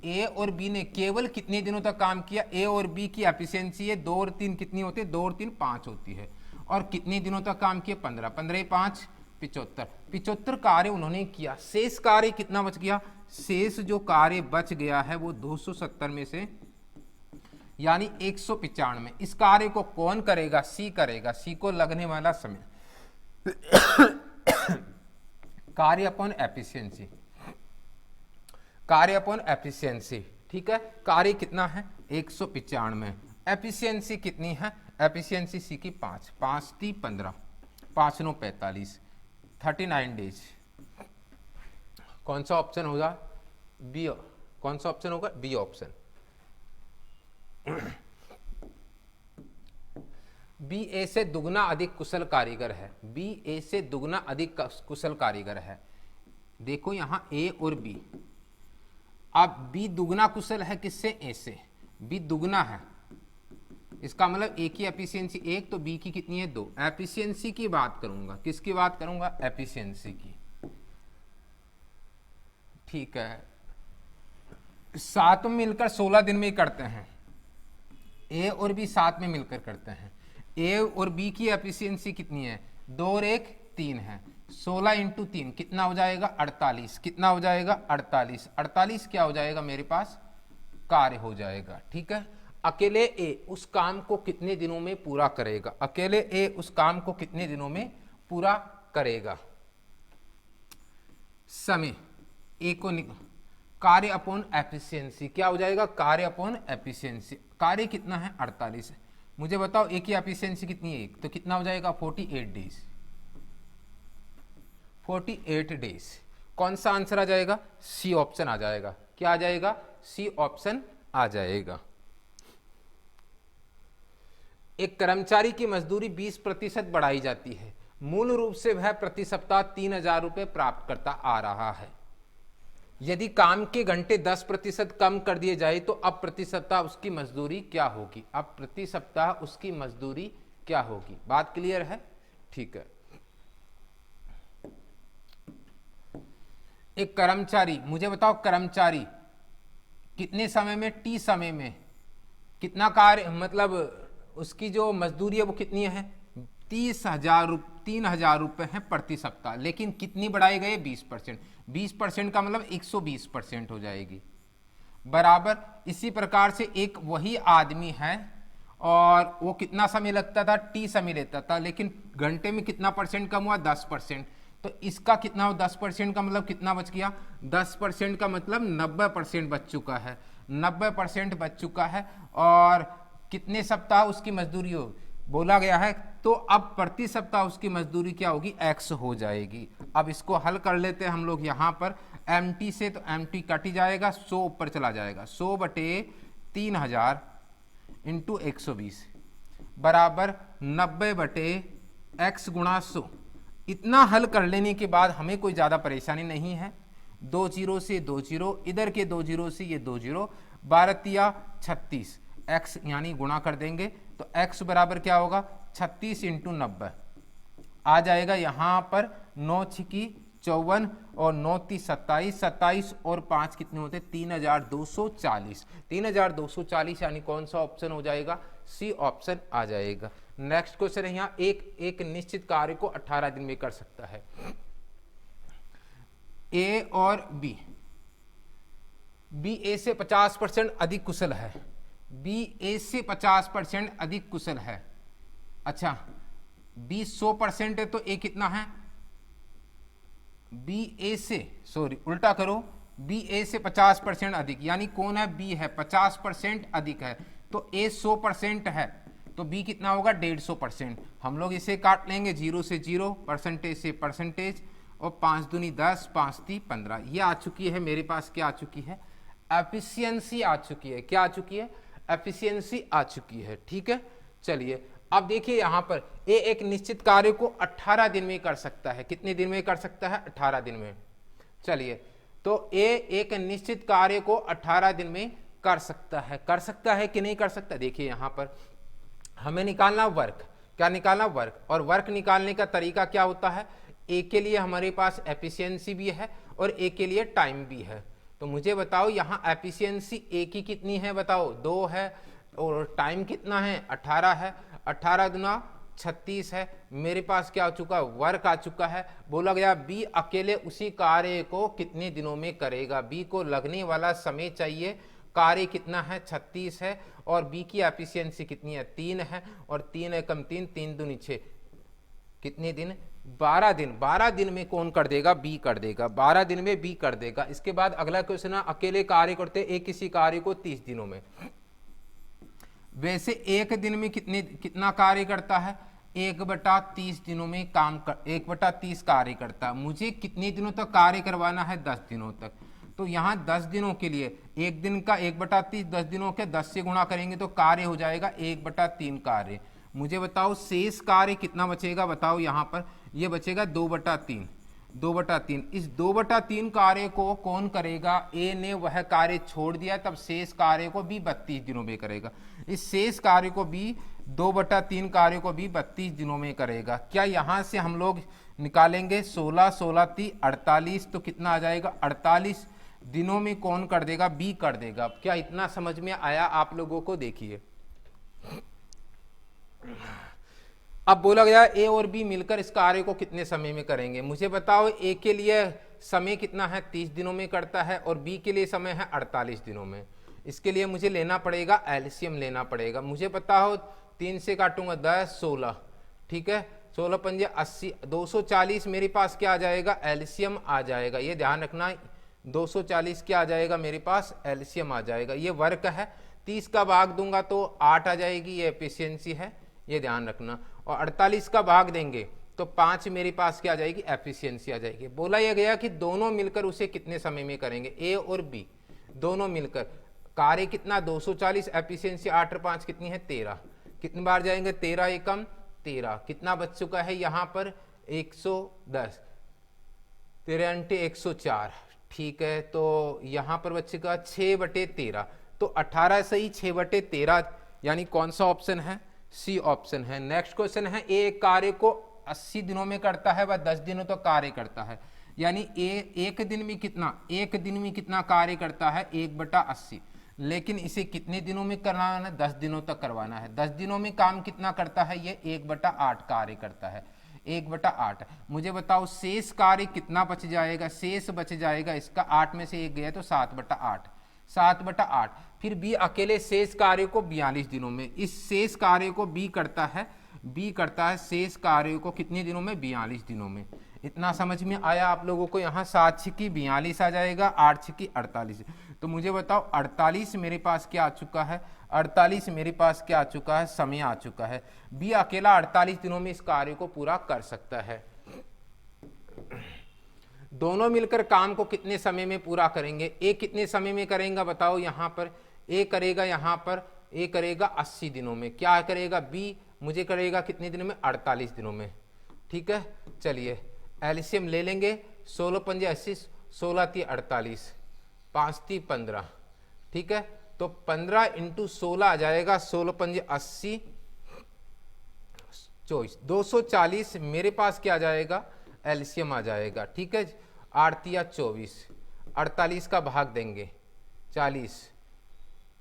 ए और बी ने केवल कितने दिनों तक काम किया। ए और बी की एफिशिएंसी है 2 और 3 कितनी होती है 2 और 3 5 होती है, और कितने दिनों तक काम किया 15, 15 5 75 कार्य उन्होंने किया। शेष कार्य कितना बच गया, शेष जो कार्य बच गया है वो 270 में से यानी 195। इस कार्य को कौन करेगा, सी करेगा, सी को लगने वाला समय कार्य अपॉन एफिशिएंसी, कार्य अपॉन एफिशिएंसी, ठीक है। कार्य कितना है 195, एफिशिएंसी कितनी है, एफिशिएंसी सी की 5, 5 × 3 15, 5 9 45, 39 डेज। कौन सा ऑप्शन होगा बी, कौन सा ऑप्शन होगा? B option. बी ए से दुगना अधिक कुशल कारीगर है, बी ए से दुगना अधिक कुशल कारीगर है। देखो यहां ए और बी, अब बी दुगना कुशल है किससे? ए से। बी दुगना है, इसका मतलब ए की एफिशिएंसी 1, तो बी की कितनी है? 2। एफिशिएंसी की बात करूंगा, किसकी बात करूंगा? एफिशिएंसी की। ठीक है, साथ में मिलकर 16 दिन में ही करते हैं, ए और बी साथ में मिलकर करते हैं। ए और बी की एफिशिएंसी कितनी है? 2 और 1 3 है। 16 इंटू 3 कितना हो जाएगा? 48। कितना हो जाएगा? 48। 48 क्या हो जाएगा मेरे पास? कार्य हो जाएगा। ठीक है, अकेले ए उस काम को कितने दिनों में पूरा करेगा? अकेले ए उस काम को कितने दिनों में पूरा करेगा? समय ए को कार्य अपॉन एफिशिएंसी क्या हो जाएगा? कार्य अपॉन एफिशिएंसी। कार्य कितना है? 48 है। मुझे बताओ ए की एफिशिएंसी कितनी है? 1, तो कितना हो जाएगा? 48 डेज। 48 डेज। कौन सा आंसर आ जाएगा? सी ऑप्शन आ जाएगा। क्या आ जाएगा? सी ऑप्शन आ जाएगा। एक कर्मचारी की मजदूरी 20% बढ़ाई जाती है, मूल रूप से वह प्रति सप्ताह 3000 रुपये प्राप्त करता आ रहा है। यदि काम के घंटे 10% कम कर दिए जाए तो अब प्रति सप्ताह उसकी मजदूरी क्या होगी? अब प्रति सप्ताह उसकी मजदूरी क्या होगी? बात क्लियर है? ठीक है। एक कर्मचारी, मुझे बताओ कर्मचारी कितने समय में, टी समय में कितना कार्य, मतलब उसकी जो मजदूरी है वो कितनी है? 3,000 रुपये है प्रति सप्ताह, लेकिन कितनी बढ़ाई गई? 20%। 20% का मतलब 120% हो जाएगी। बराबर इसी प्रकार से एक वही आदमी है और वो कितना समय लगता था? टी समय लेता था, लेकिन घंटे में कितना परसेंट कम हुआ? 10%। तो इसका कितना हो? 10% का मतलब कितना बच गया? 10% का मतलब 90% बच चुका है। 90% बच चुका है। और कितने सप्ताह उसकी मजदूरी हो बोला गया है, तो अब प्रति सप्ताह उसकी मजदूरी क्या होगी? एक्स हो जाएगी। अब इसको हल कर लेते हैं हम लोग। यहाँ पर एम टी से तो एम टी कट ही जाएगा, 100 ऊपर चला जाएगा। 100 बटे 3000 इंटू 120 बराबर 90 बटे एक्स गुणा 100। इतना हल कर लेने के बाद हमें कोई ज़्यादा परेशानी नहीं है। 2 जीरो से 2 जीरो, इधर के 2 जीरो से ये 2 जीरो, 12 36, x यानी गुणा कर देंगे तो x बराबर क्या होगा? 36 इंटू 90 आ जाएगा यहाँ पर। 9 छिकी 54 और 9 30 27, 27 और 5 कितने होते? 3240। 3240 यानी कौन सा ऑप्शन हो जाएगा? सी ऑप्शन आ जाएगा। नेक्स्ट क्वेश्चन है यहाँ, एक निश्चित कार्य को 18 दिन में कर सकता है। ए और बी, बी ए से 50% अधिक कुशल है। बी ए से 50% अधिक कुशल है। अच्छा, बी 100% है तो ए कितना है? बी ए से, सॉरी उल्टा करो, बी ए से 50% अधिक, यानी कौन है? बी है। 50% अधिक है तो ए 100% है, तो बी कितना होगा? 150%। हम लोग इसे काट लेंगे, 0 से 0, परसेंटेज से परसेंटेज, और 5 दूनी 10, 5 ती 15। ये आ चुकी है मेरे पास। क्या आ चुकी है? एफिशिएंसी आ चुकी है। क्या आ चुकी है? एफिशिएंसी आ चुकी है। ठीक है, चलिए अब देखिए यहाँ पर ए एक निश्चित कार्य को 18 दिन में कर सकता है। कितने दिन में कर सकता है? 18 दिन में। चलिए, तो ए एक निश्चित कार्य को 18 दिन में कर सकता है। कर सकता है कि नहीं कर सकता? देखिए यहाँ पर हमें निकालना वर्क। क्या निकालना? वर्क। और वर्क निकालने का तरीका क्या होता है? ए के लिए हमारे पास एफिशिएंसी भी है और ए के लिए टाइम भी है। तो मुझे बताओ यहाँ एफिशिएंसी ए की कितनी है? बताओ, 2 है, और टाइम कितना है? 18 है। 18 गुना 36 है। मेरे पास क्या आ चुका? वर्क आ चुका है। बोला गया बी अकेले उसी कार्य को कितने दिनों में करेगा? बी को लगने वाला समय चाहिए। कार्य कितना है? 36 है। और बी की एफिशिएंसी कितनी है? 3 है। और 3 एकम 3, 3 दूनी 6, कितने दिन? 12 दिन। 12 दिन में कौन कर देगा? बी कर देगा। 12 दिन में बी कर देगा। इसके बाद अगला क्वेश्चन है, अकेले कार्य करते एक किसी कार्य को 30 दिनों में। वैसे एक दिन में कितना कार्य करता है? 1/30 दिनों में काम कर, 1/30 कार्य करता है। मुझे कितने दिनों तक कार्य करवाना है? 10 दिनों तक। तो यहाँ 10 दिनों के लिए एक दिन का 1/30, 10 दिनों के 10 से गुणा करेंगे तो कार्य हो जाएगा 1/3 कार्य। मुझे बताओ शेष कार्य कितना बचेगा, बताओ यहाँ पर ये बचेगा 2/3, 2/3। इस 2/3 कार्य को कौन करेगा, ए ने वह कार्य छोड़ दिया, तब शेष कार्य को भी 32 दिनों में करेगा। इस शेष कार्य को भी 2/3 कार्य को भी 32 दिनों में करेगा। क्या यहाँ से हम लोग निकालेंगे 16, 16 30 48, तो कितना आ जाएगा 48 दिनों में कौन कर देगा, बी कर देगा। क्या इतना समझ में आया आप लोगों को? देखिए अब बोला गया ए और बी मिलकर इस कार्य को कितने समय में करेंगे। मुझे बताओ ए के लिए समय कितना है, 30 दिनों में करता है, और बी के लिए समय है 48 दिनों में। इसके लिए मुझे लेना पड़ेगा एलसीएम लेना पड़ेगा। मुझे पता हो 3 से काटूंगा 10 16, ठीक है, 16 पंजे 80, 240 मेरे पास क्या आ जाएगा, एलसीएम आ जाएगा। ये ध्यान रखना 240 क्या आ जाएगा मेरे पास, एलसीएम आ जाएगा। ये वर्क है, 30 का भाग दूंगा तो 8 आ जाएगी, ये एफिशिएंसी है, ये ध्यान रखना। और 48 का भाग देंगे तो 5 मेरे पास क्या आ जाएगी, एफिशिएंसी आ जाएगी। बोला यह गया कि दोनों मिलकर उसे कितने समय में करेंगे, ए और बी दोनों मिलकर। कार्य कितना 240, एफिशिएंसी 8 और 5 कितनी है 13। कितनी बार जाएंगे, 13 एकम 13। कितना बच चुका है यहाँ पर 110, 13 × 104, ठीक है। तो यहाँ पर बचेगा 6/13, तो 18 सही 6/13, यानी कौन सा ऑप्शन है, सी ऑप्शन है। नेक्स्ट क्वेश्चन है, ए कार्य को 80 दिनों में करता है व 10 दिनों तक तो कार्य करता है, यानी ए एक दिन में कितना कार्य करता है, 1/80। लेकिन इसे कितने दिनों में करवाना है, 10 दिनों तक करवाना है। 10 दिनों में काम कितना करता है, ये 1/8 कार्य करता है, 1/8। मुझे बताओ शेष कार्य कितना बच जाएगा, शेष बच जाएगा इसका 8 में से 1 गया तो 7/8, 7/8। फिर बी अकेले शेष कार्य को 42 दिनों में, इस शेष कार्य को बी करता है शेष कार्य को कितने दिनों में, 42 दिनों में। इतना समझ में आया आप लोगों को? यहाँ 7 छिकी 42 आ जाएगा, 8 छिकी 48। तो मुझे बताओ 48 मेरे पास क्या आ चुका है, 48 मेरे पास क्या आ चुका है, समय आ चुका है। बी अकेला 48 दिनों में इस कार्य को पूरा कर सकता है। दोनों मिलकर काम को कितने समय में पूरा करेंगे, ए कितने समय में करेगा बताओ। यहाँ पर ए करेगा, यहाँ पर ए करेगा 80 दिनों में। क्या करेगा, बी मुझे करेगा कितने दिनों में, 48 दिनों में, ठीक है। चलिए एलसीएम ले लेंगे, 16 पंजे 80, 16 × 48, 5 × 15, ठीक है। तो 15 × 16 आ जाएगा, 16 पंजे 80, 24, 240 मेरे पास क्या आ जाएगा, एलसीएम आ जाएगा, ठीक है। 8 × 24, 48 का भाग देंगे 40,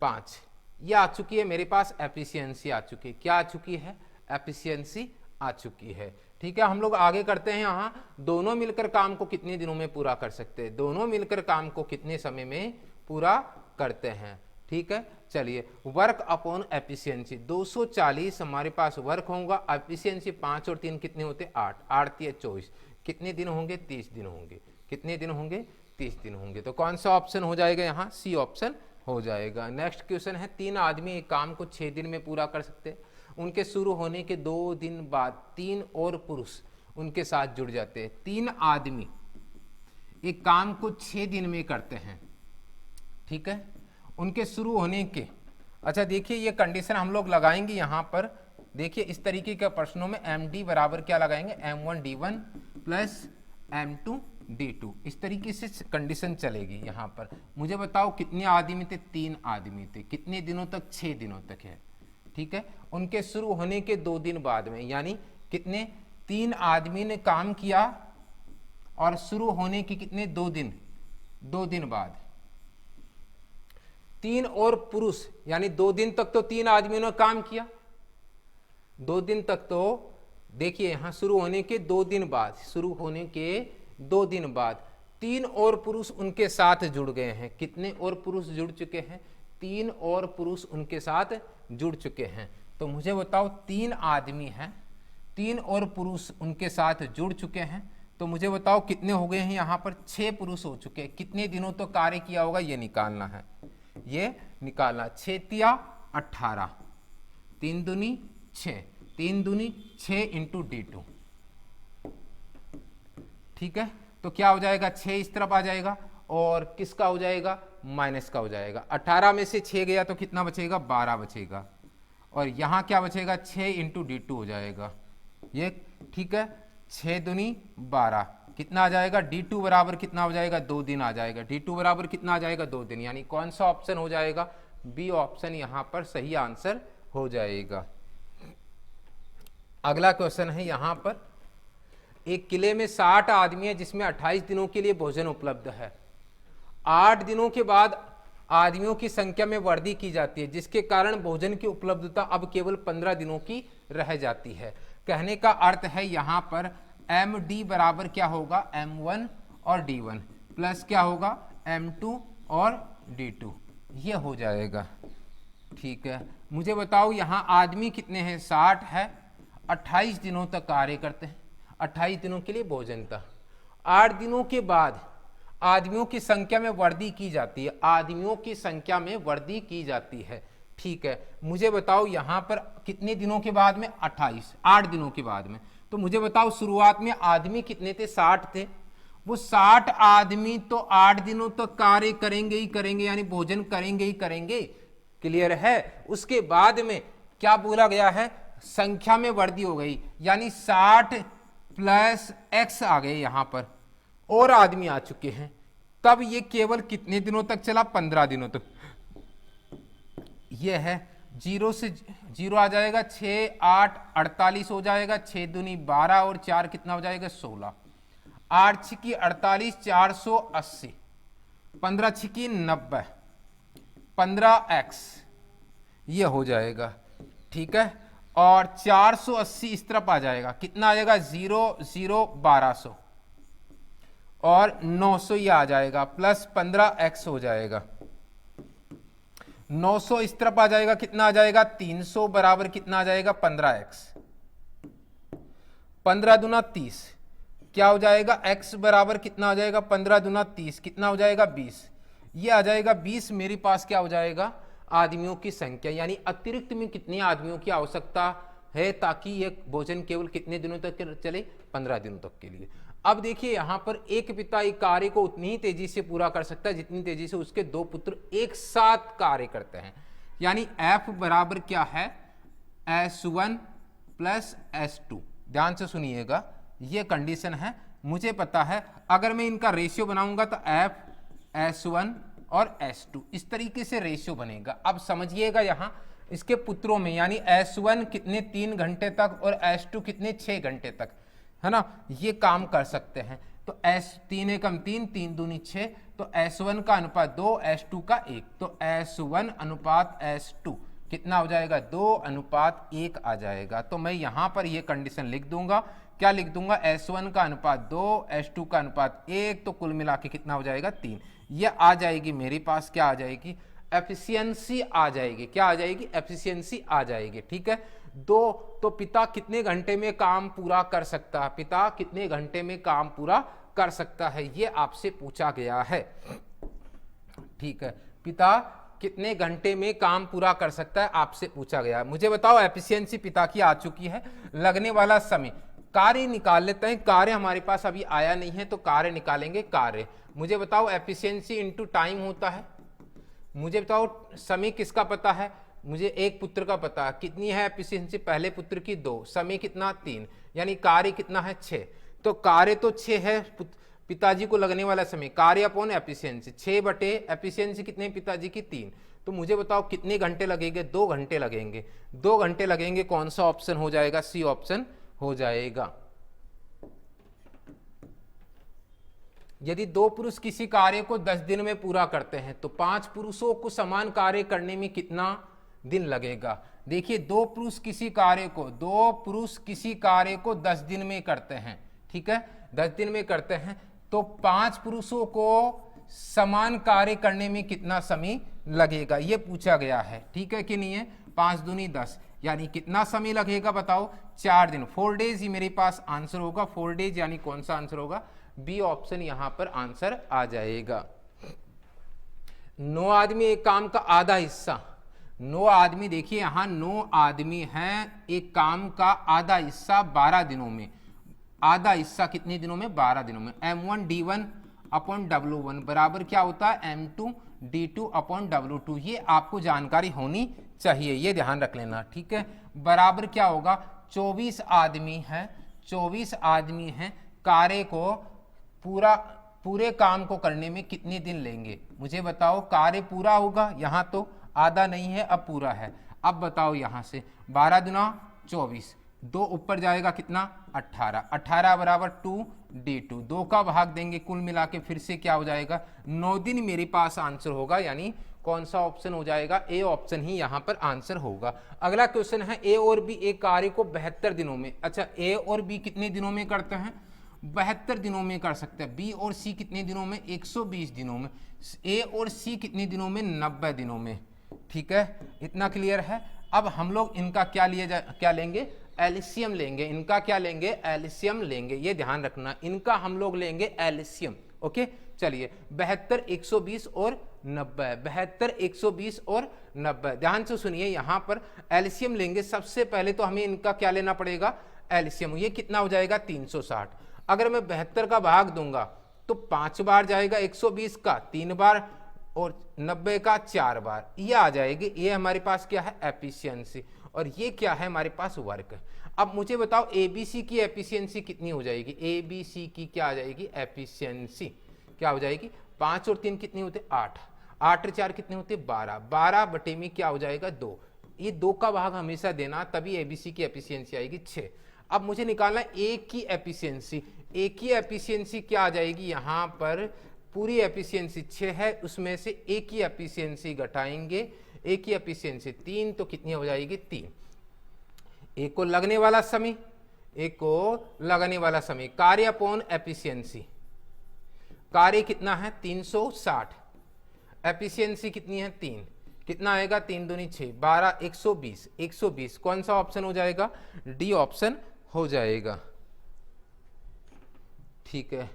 5, ये आ चुकी है मेरे पास एफिशिएंसी आ चुकी है। क्या आ चुकी है, एफिशिएंसी आ चुकी है, ठीक है। हम लोग आगे करते हैं। यहाँ दोनों मिलकर काम को कितने दिनों में पूरा कर सकते हैं, दोनों मिलकर काम को कितने समय में पूरा करते हैं, ठीक है। चलिए वर्क अपॉन एफिशिएंसी, 240 हमारे पास वर्क होगा, एफिशिएंसी 5 और 3 कितने होते, 8, 8 × 24, कितने दिन होंगे, 30 दिन होंगे। कितने दिन होंगे, 30 दिन होंगे। तो कौन सा ऑप्शन हो जाएगा यहाँ, सी ऑप्शन हो जाएगा। नेक्स्ट क्वेश्चन है, 3 आदमी एक काम को 6 दिन में पूरा कर सकते हैं। उनके शुरू होने के 2 दिन बाद 3 और पुरुष उनके साथ जुड़ जाते हैं। 3 आदमी एक काम को 6 दिन में करते हैं, ठीक है। उनके शुरू होने के, अच्छा देखिए ये कंडीशन हम लोग लगाएंगे यहाँ पर। देखिए इस तरीके के प्रश्नों में MD बराबर क्या लगाएंगे, M1D1 प्लस M2 D2, इस तरीके से कंडीशन चलेगी यहाँ पर। मुझे बताओ कितने आदमी थे, 3 आदमी थे। कितने दिनों तक, 6 दिनों तक है, ठीक है। उनके शुरू होने के 2 दिन बाद में, यानी कितने, 3 आदमी ने काम किया और शुरू होने के कितने, 2 दिन बाद 3 और पुरुष, यानी 2 दिन तक तो 3 आदमियों ने काम किया, 2 दिन तक तो देखिए यहाँ शुरू होने के 2 दिन बाद, शुरू होने के 2 दिन बाद 3 और पुरुष उनके साथ जुड़ गए हैं। कितने और पुरुष जुड़ चुके हैं, 3 और पुरुष उनके साथ जुड़ चुके हैं। तो मुझे बताओ 3 आदमी हैं, 3 और पुरुष उनके साथ जुड़ चुके हैं। तो मुझे बताओ कितने हो गए हैं, यहाँ पर 6 पुरुष हो चुके हैं। कितने दिनों तो कार्य किया होगा, ये निकालना है, ये निकालना। 6 × 18, 3 दूनी 6, 3 दूनी 6 × D2, ठीक है। तो क्या हो जाएगा, 6 इस तरफ आ जाएगा और किसका हो जाएगा, माइनस का हो जाएगा। 18 में से 6 गया तो कितना बचेगा, 12 बचेगा। और यहाँ क्या बचेगा, 6 इंटू D2 हो जाएगा ये, ठीक है। 6 दूनी 12 कितना आ जाएगा, D2 बराबर कितना हो जाएगा, 2 दिन आ जाएगा। D2 बराबर कितना आ जाएगा, 2 दिन। यानी कौन सा ऑप्शन हो जाएगा, बी ऑप्शन यहाँ पर सही आंसर हो जाएगा। अगला क्वेश्चन है यहाँ पर, एक किले में 60 आदमी है जिसमें 28 दिनों के लिए भोजन उपलब्ध है। 8 दिनों के बाद आदमियों की संख्या में वृद्धि की जाती है, जिसके कारण भोजन की उपलब्धता अब केवल 15 दिनों की रह जाती है। कहने का अर्थ है यहाँ पर MD बराबर क्या होगा, M1 और D1 प्लस क्या होगा, M2 और D2, ये हो जाएगा, ठीक है। मुझे बताओ यहाँ आदमी कितने हैं, 60 है, 28 दिनों तक कार्य करते हैं, 28 दिनों के लिए भोजन था। 8 दिनों के बाद आदमियों की संख्या में वृद्धि की जाती है, आदमियों की संख्या में वृद्धि की जाती है, ठीक है। मुझे बताओ यहाँ पर कितने दिनों के बाद में, 28, 8 दिनों के बाद में। तो मुझे बताओ शुरुआत में आदमी कितने थे, 60 थे। वो 60 आदमी तो 8 दिनों तक तो कार्य करेंगे ही करेंगे, यानी भोजन करेंगे ही करेंगे, क्लियर है। उसके बाद में क्या बोला गया है, संख्या में वृद्धि हो गई, यानी 60 प्लस x आ गए यहाँ पर, और आदमी आ चुके हैं। तब ये केवल कितने दिनों तक चला, 15 दिनों तक। ये है 0 से 0 आ जाएगा, 6 8 48 हो जाएगा, 6 दूनी 12 और 4 कितना हो जाएगा, 16, 8 छिकी 48, 480, 15 छिकी 90, 15x ये हो जाएगा, ठीक है। और 480 इस तरफ आ जाएगा, कितना आ जाएगा, 0 0 1200 और 900 ये आ जाएगा, प्लस 15x हो जाएगा। 900 इस तरफ आ जाएगा, कितना आ जाएगा, 300 बराबर कितना आ जाएगा, 15x। 15 दूना 30, क्या हो जाएगा, x बराबर कितना हो जाएगा, 15 दूना 30 कितना हो जाएगा, 20। ये आ जाएगा 20। मेरे पास क्या हो जाएगा, आदमियों की संख्या, यानी अतिरिक्त में कितने आदमियों की आवश्यकता है ताकि ये भोजन केवल कितने दिनों तक चले, 15 दिनों तक के लिए। अब देखिए यहाँ पर एक पिता एक कार्य को उतनी ही तेजी से पूरा कर सकता है जितनी तेजी से उसके 2 पुत्र एक साथ कार्य करते हैं। यानी F बराबर क्या है, S1 प्लस S2। ध्यान से सुनिएगा, ये कंडीशन है, मुझे पता है। अगर मैं इनका रेशियो बनाऊंगा तो F S1 और S2 इस तरीके से रेशियो बनेगा। अब समझिएगा यहाँ इसके पुत्रों में, यानी S1 कितने 3 घंटे तक और S2 कितने 6 घंटे तक, है ना, ये काम कर सकते हैं। तो S3 एकम 3, 3 दूनी 6, तो S1 का अनुपात 2, S2 का 1, तो S1 अनुपात S2 कितना हो जाएगा, 2 अनुपात 1 आ जाएगा। तो मैं यहाँ पर ये कंडीशन लिख दूंगा, क्या लिख दूंगा, S1 का अनुपात 2, S2 का अनुपात 1, तो कुल मिला के कितना हो जाएगा, 3। ये आ जाएगी मेरे पास, क्या आ जाएगी, एफिशिएंसी आ जाएगी। क्या आ जाएगी, एफिशिएंसी आ जाएगी, ठीक है। 2, तो पिता कितने घंटे में काम पूरा कर सकता है, पिता कितने घंटे में काम पूरा कर सकता है, ये आपसे पूछा गया है, ठीक है। पिता कितने घंटे में काम पूरा कर सकता है, आपसे पूछा गया है। मुझे बताओ, एफिशिएंसी पिता की आ चुकी है। लगने वाला समय, कार्य निकाल लेते हैं। कार्य हमारे पास अभी आया नहीं है तो कार्य निकालेंगे। कार्य, मुझे बताओ, एफिशिएंसी इनटू टाइम होता है। मुझे बताओ, समय किसका पता है, मुझे एक पुत्र का पता है। कितनी है एफिशिएंसी, पहले पुत्र की 2, समय कितना 3, यानी कार्य कितना है 6। तो कार्य तो 6 है, पिताजी को लगने वाला समय, कार्य अपॉन एफिशिएंसी 6 बटे एफिशिएंसी कितने, पिताजी की 3। तो मुझे बताओ कितने घंटे लगेंगे, 2 घंटे लगेंगे। 2 घंटे लगेंगे, कौन सा ऑप्शन हो जाएगा, सी ऑप्शन हो जाएगा। यदि 2 पुरुष किसी कार्य को 10 दिन में पूरा करते हैं तो 5 पुरुषों को समान कार्य करने में कितना दिन लगेगा। देखिए, 2 पुरुष किसी कार्य को 10 दिन में करते हैं, ठीक है, 10 दिन में करते हैं, तो 5 पुरुषों को समान कार्य करने में कितना समय लगेगा, ये पूछा गया है, ठीक है कि नहीं है। 5 दूनी 10, यानी कितना समय लगेगा बताओ, 4 दिन, 4 डेज ही मेरे पास आंसर होगा। 4 डेज यानी कौन सा आंसर होगा, बी ऑप्शन यहां पर आंसर आ जाएगा। 9 आदमी एक काम का आधा हिस्सा, 9 आदमी, देखिए यहां 9 आदमी हैं, एक काम का आधा हिस्सा 12 दिनों में। आधा हिस्सा कितने दिनों में, 12 दिनों में। M1 D1 अपॉन W1 बराबर क्या होता है M2 D2 अपॉन W2। ये आपको जानकारी होनी चाहिए, ये ध्यान रख लेना, ठीक है। बराबर क्या होगा, 24 आदमी हैं, 24 आदमी हैं, कार्य को पूरे काम को करने में कितने दिन लेंगे, मुझे बताओ। कार्य पूरा होगा, यहाँ तो आधा नहीं है, अब पूरा है। अब बताओ यहाँ से 12 दुना 24, 2 ऊपर जाएगा कितना 18, 18 बराबर 2D2, 2 का भाग देंगे, कुल मिला के फिर से क्या हो जाएगा 9 दिन मेरे पास आंसर होगा। यानी कौन सा ऑप्शन हो जाएगा, ए ऑप्शन ही यहाँ पर आंसर होगा। अगला क्वेश्चन है ए और बी एक कार्य को 72 दिनों में, अच्छा ए और बी कितने दिनों में करते हैं, 72 दिनों में कर सकते हैं। बी और सी कितने दिनों में, 120 दिनों में। ए और सी कितने दिनों में, 90 दिनों में, ठीक है। इतना क्लियर है। अब हम लोग इनका क्या लेंगे, एलसीएम लेंगे। इनका क्या लेंगे, एलसीएम लेंगे, ये ध्यान रखना, इनका हम लोग लेंगे एलसीएम। ओके चलिए 72, 120 और 90, 72, 120 और 90, ध्यान से सुनिए, यहां पर एलसीएम लेंगे। सबसे पहले तो हमें इनका क्या लेना पड़ेगा, एलसीएम। ये कितना हो जाएगा 360। अगर मैं 72 का भाग दूंगा तो 5 बार जाएगा, 120 का 3 बार और 90 का 4 बार, ये आ जाएगी। ये हमारे पास क्या है, एफिशिएंसी, और ये क्या है हमारे पास, वर्क। अब मुझे बताओ एबीसी की एफिशिएंसी कितनी हो जाएगी, एबीसी की क्या आ जाएगी एफिशिएंसी, क्या हो जाएगी, 5 और 3 कितने होते, 8, 8 और 4 कितने होते, 12, 12 बटे में क्या हो जाएगा 2। ये 2 का भाग हमेशा देना, तभी एबीसी की एफिशिएंसी आएगी 6। अब मुझे निकालना ए की एफिशिएंसी, ए की एफिशिएंसी क्या आ जाएगी, यहाँ पर पूरी एफिशिएंसी 6 है, उसमें से ए की एफिशिएंसी घटाएंगे, ए की एफिशिएंसी 3, तो कितनी हो जाएगी 3। ए को लगने वाला समय, ए को लगने वाला समय, कार्य अपॉन एफिशिएंसी, कार्य कितना है 360, एफिशिएंसी कितनी है 3, कितना आएगा 3 दूनी 6, 12, 120, 120, कौन सा ऑप्शन हो जाएगा, डी ऑप्शन हो जाएगा, ठीक है।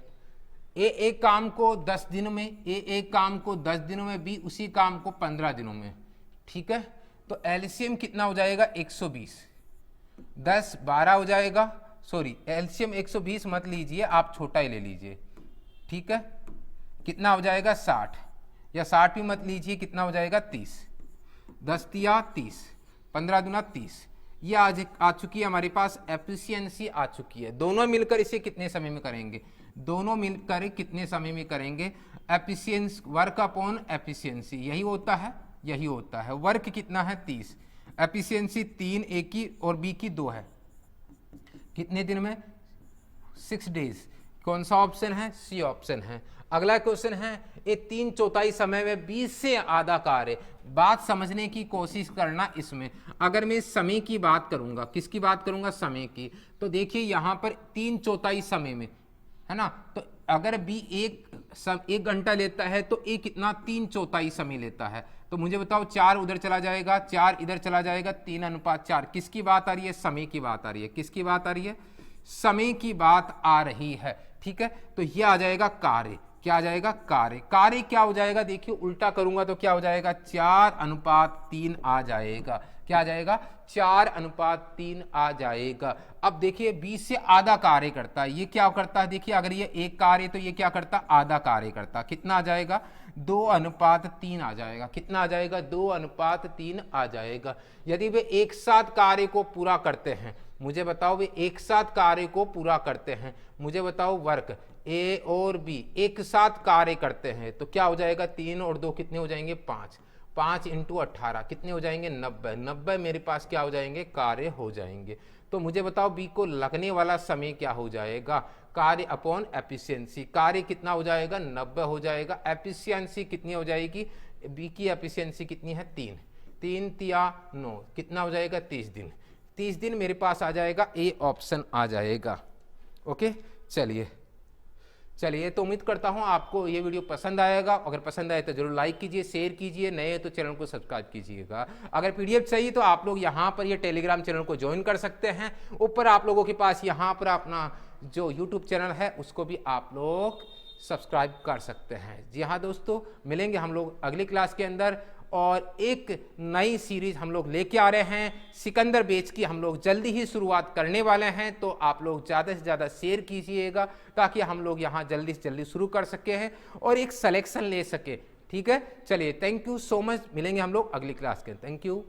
ए एक काम को 10 दिनों में, ए एक काम को 10 दिनों में, बी उसी काम को 15 दिनों में, ठीक है। तो एलसीएम कितना हो जाएगा 120, 10 12 हो जाएगा, सॉरी एलसीएम 120 मत लीजिए, आप छोटा ही ले लीजिए, ठीक है। कितना हो जाएगा 60, या 60 भी मत लीजिए, कितना हो जाएगा 30, 10 तिया 30, 15 दुना 30, ये आज आ चुकी है हमारे पास एफिशिएंसी आ चुकी है। दोनों मिलकर इसे कितने समय में करेंगे, दोनों मिलकर कितने समय में करेंगे, एफिशिएंसी, वर्क अपॉन एफिशिएंसी, यही होता है, यही होता है। वर्क कितना है 30, एफिशिएंसी 3, ए की और बी की 2 है, कितने दिन में 6 डेज, कौन सा ऑप्शन है, सी ऑप्शन है। अगला क्वेश्चन है ये 3/4 समय में 20 से आधा कार्य, बात समझने की कोशिश करना इसमें। अगर मैं समय की बात करूंगा, किसकी बात करूंगा, समय की, तो देखिए यहां पर 3/4 समय में है ना, तो अगर बी एक घंटा लेता है तो ए कितना 3/4 समय लेता है। तो मुझे बताओ 4 उधर चला जाएगा, 4 इधर चला जाएगा, 3:4, किसकी बात आ रही है, समय की बात आ रही है, किसकी बात आ रही है, समय की बात आ रही है, ठीक है। तो ये आ जाएगा कार्य, क्या आ जाएगा कार्य, कार्य क्या हो जाएगा, देखिए उल्टा करूंगा तो क्या हो जाएगा 4:3 आ जाएगा, क्या आ जाएगा 4:3 आ जाएगा। अब देखिए 20 से आधा कार्य करता है, ये क्या करता है, देखिए अगर ये एक कार्य तो ये क्या करता, आधा कार्य करता, कितना आ जाएगा 2:3 आ जाएगा, कितना आ जाएगा 2:3 आ जाएगा। यदि वे एक साथ कार्य को पूरा करते हैं, मुझे बताओ वे एक साथ कार्य को पूरा करते हैं, मुझे बताओ वर्क ए और बी एक साथ कार्य करते हैं तो क्या हो जाएगा 3 और 2 कितने हो जाएंगे 5, 5 × 18 कितने हो जाएंगे 90, 90 मेरे पास क्या हो जाएंगे कार्य हो जाएंगे। तो मुझे बताओ बी को लगने वाला समय क्या हो जाएगा, कार्य अपॉन एफिशिएंसी, कार्य कितना हो जाएगा 90 हो जाएगा, एफिशिएंसी कितनी हो जाएगी, बी की एफिशिएंसी कितनी है 3, 3 तिया 9, कितना हो जाएगा 30 दिन, 30 दिन मेरे पास आ जाएगा, ए ऑप्शन आ जाएगा। ओके चलिए तो उम्मीद करता हूं आपको ये वीडियो पसंद आएगा, अगर पसंद आए तो जरूर लाइक कीजिए, शेयर कीजिए, नए तो चैनल को सब्सक्राइब कीजिएगा। अगर पीडीएफ चाहिए तो आप लोग यहां पर ये टेलीग्राम चैनल को ज्वाइन कर सकते हैं, ऊपर आप लोगों के पास यहां पर अपना जो यूट्यूब चैनल है उसको भी आप लोग सब्सक्राइब कर सकते हैं। जी हाँ दोस्तों, मिलेंगे हम लोग अगली क्लास के अंदर और एक नई सीरीज हम लोग लेके आ रहे हैं सिकंदर बैच की। हम लोग जल्दी ही शुरुआत करने वाले हैं, तो आप लोग ज़्यादा से ज़्यादा शेयर कीजिएगा ताकि हम लोग यहाँ जल्दी से जल्दी शुरू कर सके हैं और एक सिलेक्शन ले सके। ठीक है, चलिए, थैंक यू सो मच। मिलेंगे हम लोग अगली क्लास के। Thank you.